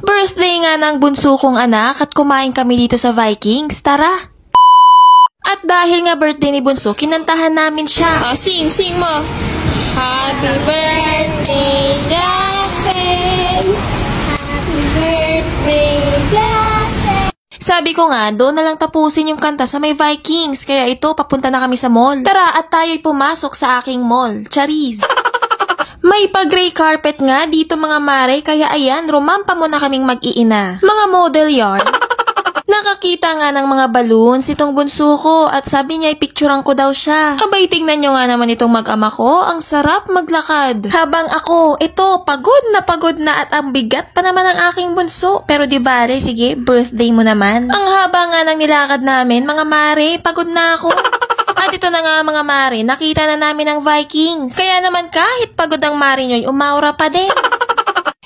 Birthday nga ng bunso kong anak at kumain kami dito sa Vikings. Tara! At dahil nga birthday ni bunso, kinantahan namin siya. Sing mo. Happy birthday, Jason. Happy birthday, Jason. Sabi ko nga, doon na lang tapusin yung kanta sa may Vikings. Kaya ito, papunta na kami sa mall. Tara at tayo'y pumasok sa aking mall. Charis! May pa-gray carpet nga dito mga mare, kaya ayan, rumampa muna kaming mag-iina. Mga model yarn. Nakakita nga ng mga balloons itong bunso ko at sabi niya ipicturean ko daw siya. Abay, tingnan nyo nga naman itong mag-ama ko, ang sarap maglakad. Habang ako, ito, pagod na at ang bigat pa naman ang aking bunso. Pero di bale, sige, birthday mo naman. Ang haba nga ng nilakad namin, mga mare, pagod na ako. At ito na nga mga mare, nakita na namin ang Vikings. Kaya naman kahit pagod ang mare nyo'y umaura pa din.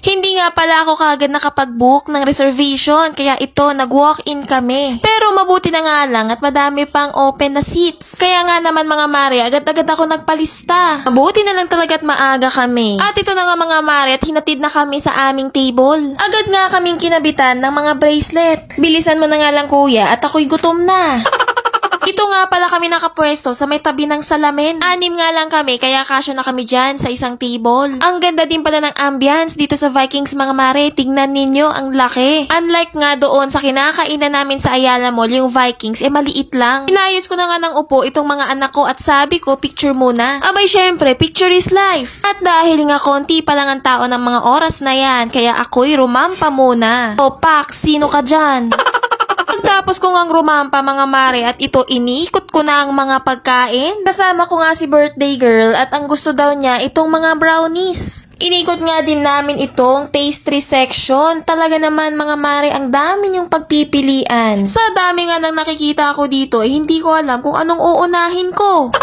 Hindi nga pala ako kagad nakapag-book ng reservation, kaya ito, nag-walk-in kami. Pero mabuti na nga lang at madami pang open na seats. Kaya nga naman mga mare, agad-agad ako nagpalista. Mabuti na lang talaga at maaga kami. At ito na nga mga mare, at hinatid na kami sa aming table. Agad nga kaming kinabitan ng mga bracelet. Bilisan mo na nga lang kuya at ako'y gutom na. Ito nga pala kami nakapwesto sa may tabi ng salamin. 6 nga lang kami, kaya kasya na kami dyan sa isang table. Ang ganda din pala ng ambience dito sa Vikings mga mare. Tignan ninyo, ang laki. Unlike nga doon sa kinakainan namin sa Ayala Mall, yung Vikings, maliit lang. Inayos ko na nga ng upo itong mga anak ko at sabi ko, picture muna. Abay syempre, picture is life. At dahil nga konti pa lang ang tao ng mga oras na yan, kaya ako'y rumampa muna. O Pak, sino ka dyan? Pagtapos ko ngang rumampa mga mare at ito inikot ko na ang mga pagkain. Kasama ko nga si birthday girl at ang gusto daw niya itong mga brownies. Inikot nga din namin itong pastry section. Talaga naman mga mare, ang dami niyong pagpipilian. Sa dami nga nang nakikita ko dito, hindi ko alam kung anong uunahin ko.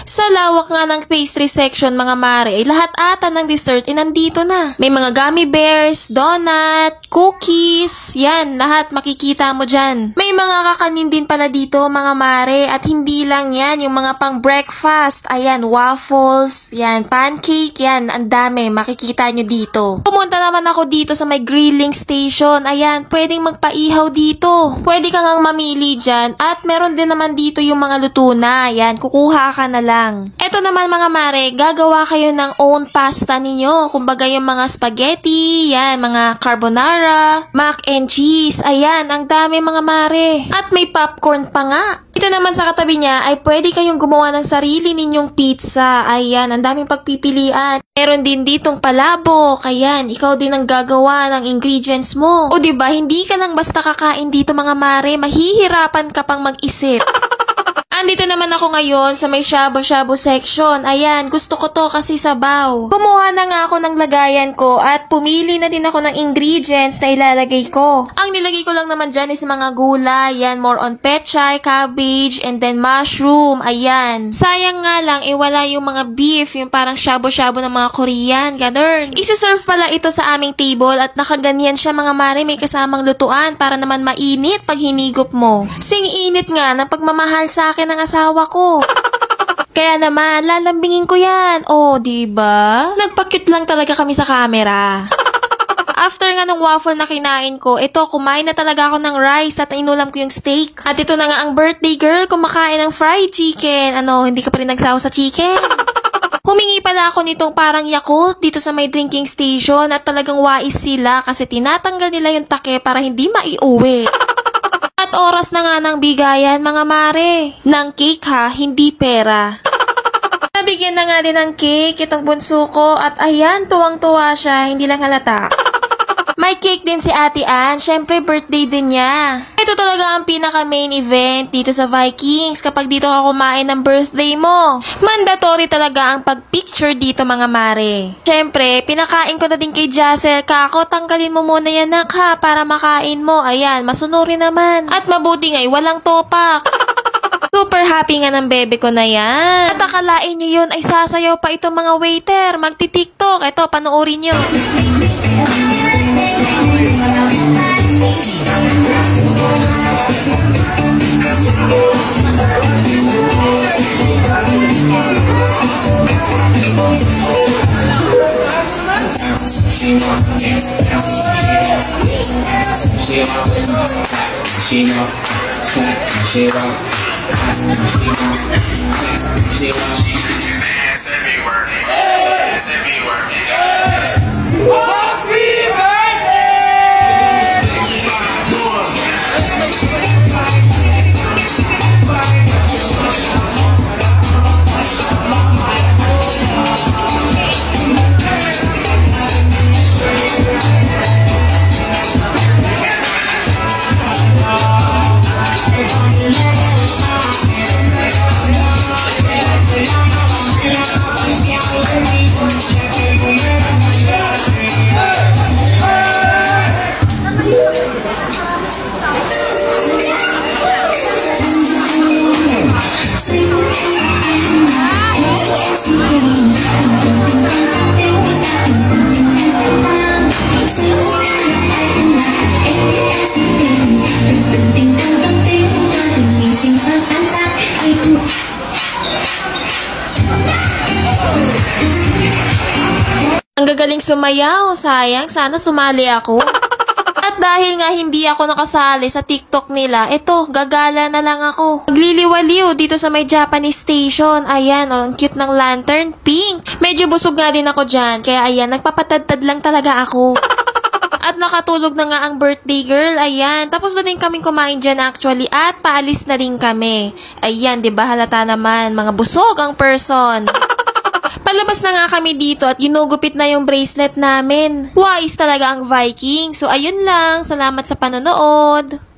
Sa lawak nga ng pastry section mga mare, lahat ata ng dessert nandito na. May mga gummy bears, donut, cookies, yan, lahat makikita mo dyan. May mga kakanin din pala dito mga mare at hindi lang yan, yung mga pang breakfast, ayan, waffles, yan, pancake, yan, ang dami, makikita nyo dito. Pumunta naman ako dito sa may grilling station, ayan, pwedeng magpaihaw dito. Pwede ka ngang mamili dyan at meron din naman dito yung mga luto na, yan, kukuha ka na lang. Eto naman mga mare, gagawa kayo ng own pasta ninyo. Kumbaga yung mga spaghetti, yan, mga carbonara, mac and cheese. Ayan, ang dami mga mare. At may popcorn pa nga. Ito naman sa katabi niya ay pwede kayong gumawa ng sarili ninyong pizza. Ayan, ang daming pagpipilian. Meron din ditong palabok. Ayan, ikaw din ang gagawa ng ingredients mo. O diba, hindi ka lang basta kakain dito mga mare, mahihirapan ka pang mag-isip. Andito naman ako ngayon sa may shabu-shabu section. Ayan, gusto ko to kasi sabaw. Kumuha na nga ako ng lagayan ko at pumili na din ako ng ingredients na ilalagay ko. Ang nilagay ko lang naman dyan is mga gulay. Yan, more on pechay, cabbage, and then mushroom. Ayan. Sayang nga lang, wala yung mga beef, yung parang shabu-shabu ng mga Korean. Ganun. Isi-serve pala ito sa aming table at nakaganyan siya mga mare, may kasamang lutuan para naman mainit pag hinigop mo. Sing init nga ng pagmamahal sa akin ng asawa ko. Kaya naman, lalambingin ko yan. Oh, diba? Nagpakit lang talaga kami sa camera. After nga ng waffle na kinain ko, ito, kumain na talaga ako ng rice at inulam ko yung steak. At ito na nga ang birthday girl, kumakain ng fried chicken. Ano, hindi ka pa rin nagsawa sa chicken? Humingi pala ako nitong parang Yakult dito sa may drinking station at talagang wais sila kasi tinatanggal nila yung take para hindi maiuwi. At oras na nga ng bigayan mga mare. Ng cake ha, hindi pera. Nabigyan na nga din ng cake itong bunso ko at ayan, tuwang-tuwa siya, hindi lang halata. May cake din si Ate Ann, syempre birthday din niya. Ito talaga ang pinaka main event dito sa Vikings kapag dito ka kumain ng birthday mo. Mandatory talaga ang pagpicture dito mga mare. Syempre, pinakain ko na din kay Jassel, kako, tanggalin mo muna yan nak ha para makain mo. Ayan, masunurin naman. At mabuti nga'y walang topak. Super happy nga ng bebe ko na yan. At akalain nyo yun ay sasayaw pa itong mga waiter, magti-tiktok. Ito, panoorin nyo. She wants to dance, Ang gagaling sumayaw, sayang, sana sumali ako. At dahil nga hindi ako nakasali sa TikTok nila, eto, gagala na lang ako. Magliliwaliw dito sa may Japanese station. Ayan, oh, ang cute ng lantern, pink. Medyo busog nga din ako dyan, kaya ayan, nagpapatadtad lang talaga ako. At nakatulog na nga ang birthday girl, ayan. Tapos na din kaming kumain dyan actually at paalis na rin kami. Ayan, di ba halata naman, mga busog ang person. Palabas na nga kami dito at ginugupit na yung bracelet namin. Wise talaga ang Viking. So ayun lang, salamat sa panonood.